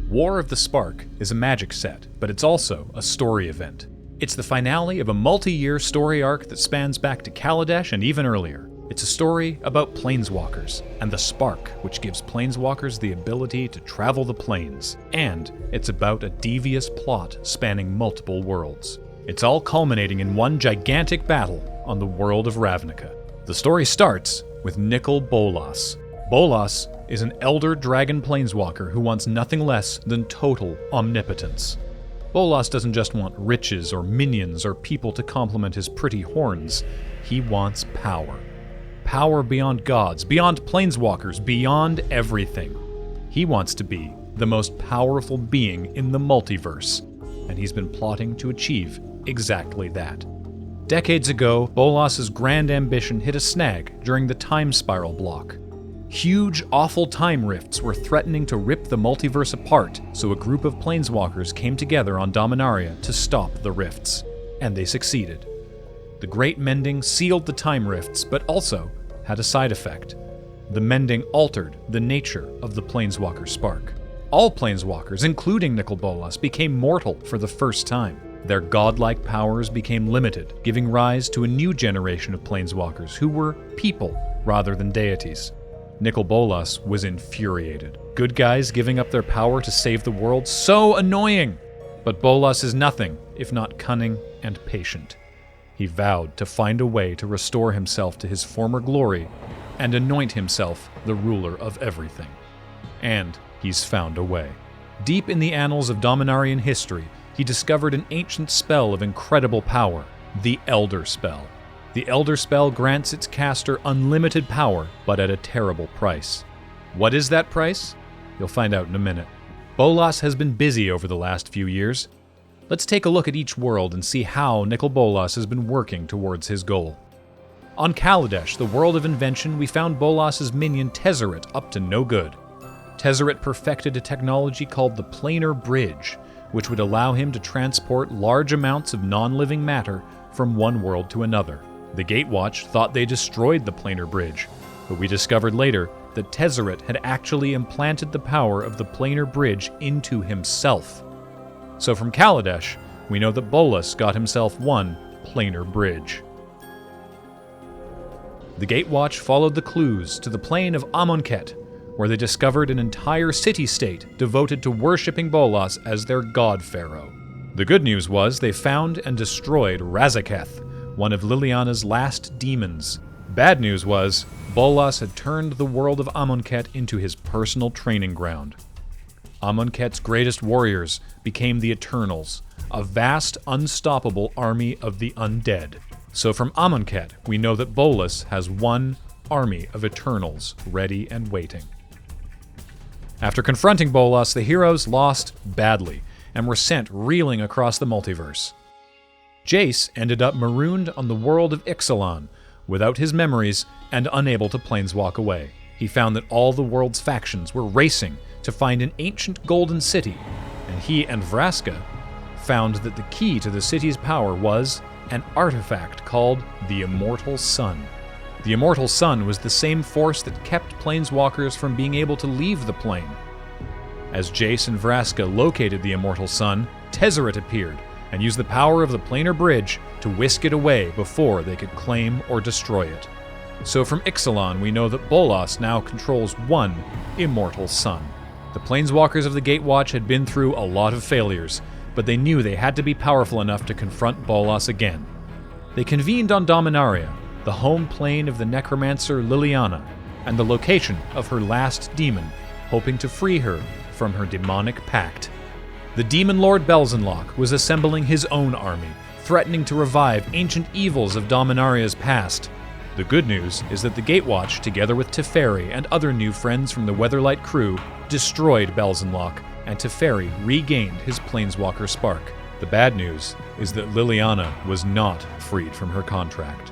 War of the Spark is a magic set, but it's also a story event. It's the finale of a multi-year story arc that spans back to Kaladesh and even earlier. It's a story about planeswalkers, and the spark which gives planeswalkers the ability to travel the planes. And it's about a devious plot spanning multiple worlds. It's all culminating in one gigantic battle on the world of Ravnica. The story starts with Nicol Bolas. Bolas is an elder dragon planeswalker who wants nothing less than total omnipotence. Bolas doesn't just want riches or minions or people to complement his pretty horns. He wants power. Power beyond gods, beyond planeswalkers, beyond everything. He wants to be the most powerful being in the multiverse, and he's been plotting to achieve exactly that. Decades ago, Bolas's grand ambition hit a snag during the time spiral block. Huge, awful time rifts were threatening to rip the multiverse apart, so a group of planeswalkers came together on Dominaria to stop the rifts. And they succeeded. The Great Mending sealed the time rifts, but also had a side effect. The mending altered the nature of the planeswalker spark. All planeswalkers, including Nicol Bolas, became mortal for the first time. Their godlike powers became limited, giving rise to a new generation of planeswalkers who were people rather than deities. Nicol Bolas was infuriated. Good guys giving up their power to save the world? So annoying! But Bolas is nothing if not cunning and patient. He vowed to find a way to restore himself to his former glory and anoint himself the ruler of everything. And he's found a way. Deep in the annals of Dominarian history, he discovered an ancient spell of incredible power, the Elder Spell. The Elder Spell grants its caster unlimited power, but at a terrible price. What is that price? You'll find out in a minute. Bolas has been busy over the last few years. Let's take a look at each world and see how Nicol Bolas has been working towards his goal. On Kaladesh, the world of invention, we found Bolas's minion Tezzeret up to no good. Tezzeret perfected a technology called the Planar Bridge, which would allow him to transport large amounts of non-living matter from one world to another. The Gatewatch thought they destroyed the Planar Bridge, but we discovered later that Tezzeret had actually implanted the power of the Planar Bridge into himself. So from Kaladesh, we know that Bolas got himself one Planar Bridge. The Gatewatch followed the clues to the plane of Amonkhet, where they discovered an entire city-state devoted to worshipping Bolas as their god pharaoh. The good news was they found and destroyed Razaketh, one of Liliana's last demons. Bad news was, Bolas had turned the world of Amonkhet into his personal training ground. Amonkhet's greatest warriors became the Eternals, a vast, unstoppable army of the undead. So from Amonkhet, we know that Bolas has one army of Eternals ready and waiting. After confronting Bolas, the heroes lost badly and were sent reeling across the multiverse. Jace ended up marooned on the world of Ixalan, without his memories and unable to planeswalk away. He found that all the world's factions were racing to find an ancient golden city, and he and Vraska found that the key to the city's power was an artifact called the Immortal Sun. The Immortal Sun was the same force that kept planeswalkers from being able to leave the plane. As Jace and Vraska located the Immortal Sun, Tezzeret appeared and used the power of the Planar Bridge to whisk it away before they could claim or destroy it. So from Ixalan, we know that Bolas now controls one Immortal Sun. The Planeswalkers of the Gatewatch had been through a lot of failures, but they knew they had to be powerful enough to confront Bolas again. They convened on Dominaria, the home plane of the necromancer Liliana, and the location of her last demon, hoping to free her from her demonic pact. The Demon Lord Belzenlok was assembling his own army, threatening to revive ancient evils of Dominaria's past. The good news is that the Gatewatch, together with Teferi and other new friends from the Weatherlight crew, destroyed Belzenlok, and Teferi regained his Planeswalker spark. The bad news is that Liliana was not freed from her contract.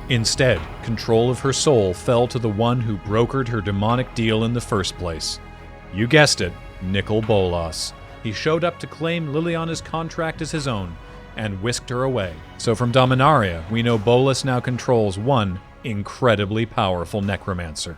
Instead, control of her soul fell to the one who brokered her demonic deal in the first place. You guessed it, Nicol Bolas. He showed up to claim Liliana's contract as his own, and whisked her away. So from Dominaria, we know Bolas now controls one incredibly powerful necromancer.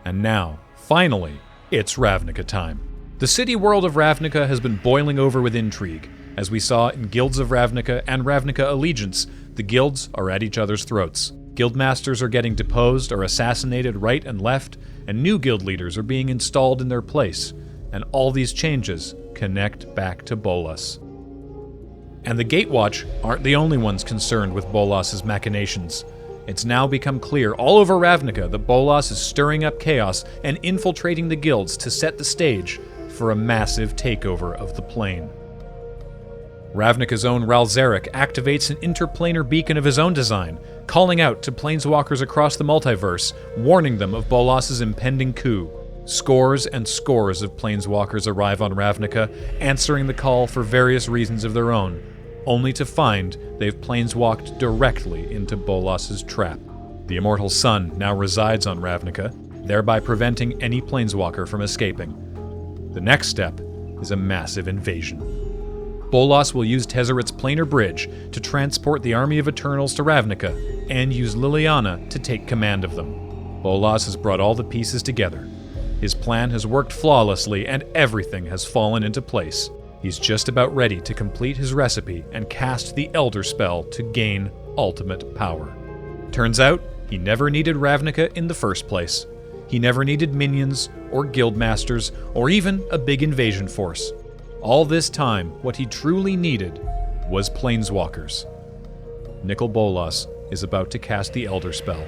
And now, finally, it's Ravnica time. The city world of Ravnica has been boiling over with intrigue. As we saw in Guilds of Ravnica and Ravnica Allegiance, the guilds are at each other's throats. Guildmasters are getting deposed or assassinated right and left, and new guild leaders are being installed in their place. And all these changes connect back to Bolas. And the Gatewatch aren't the only ones concerned with Bolas's machinations. It's now become clear all over Ravnica that Bolas is stirring up chaos and infiltrating the guilds to set the stage for a massive takeover of the plane. Ravnica's own Ralzeric activates an interplanar beacon of his own design, calling out to planeswalkers across the multiverse, warning them of Bolas's impending coup. Scores and scores of planeswalkers arrive on Ravnica, answering the call for various reasons of their own, only to find they've planeswalked directly into Bolas's trap. The Immortal Sun now resides on Ravnica, thereby preventing any planeswalker from escaping. The next step is a massive invasion. Bolas will use Tezzeret's planar bridge to transport the army of Eternals to Ravnica, and use Liliana to take command of them. Bolas has brought all the pieces together. His plan has worked flawlessly, and everything has fallen into place. He's just about ready to complete his recipe and cast the Elder spell to gain ultimate power. Turns out, he never needed Ravnica in the first place. He never needed minions, or guildmasters, or even a big invasion force. All this time, what he truly needed was planeswalkers. Nicol Bolas is about to cast the Elder spell,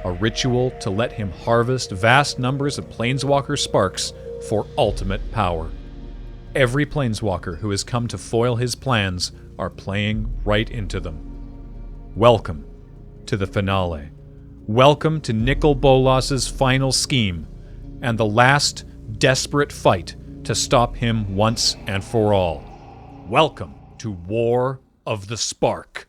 a ritual to let him harvest vast numbers of planeswalker sparks for ultimate power. Every planeswalker who has come to foil his plans are playing right into them. Welcome to the finale. Welcome to Nicol Bolas's final scheme, and the last desperate fight to stop him once and for all. Welcome to War of the Spark.